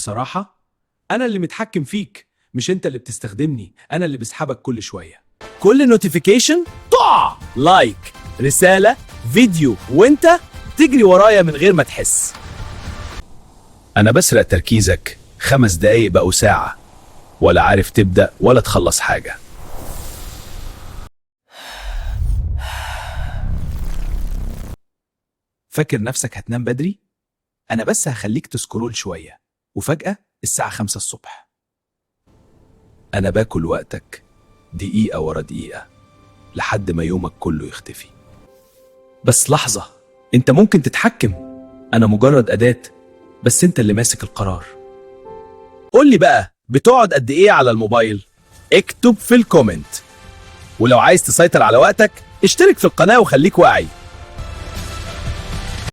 بصراحة أنا اللي متحكم فيك، مش أنت اللي بتستخدمني. أنا اللي بسحبك كل شوية. كل نوتيفيكيشن طع لايك، رسالة، فيديو، وأنت تجري ورايا من غير ما تحس. أنا بسرق تركيزك، 5 دقايق بقوا ساعة، ولا عارف تبدأ ولا تخلص حاجة. فاكر نفسك هتنام بدري؟ أنا بس هخليك تسكرول شوية، وفجأة الساعة 5 الصبح. أنا باكل وقتك دقيقة ورا دقيقة لحد ما يومك كله يختفي. بس لحظة، أنت ممكن تتحكم. أنا مجرد أداة، بس أنت اللي ماسك القرار. قول لي بقى، بتقعد قد إيه على الموبايل؟ اكتب في الكومنت. ولو عايز تسيطر على وقتك اشترك في القناة وخليك واعي.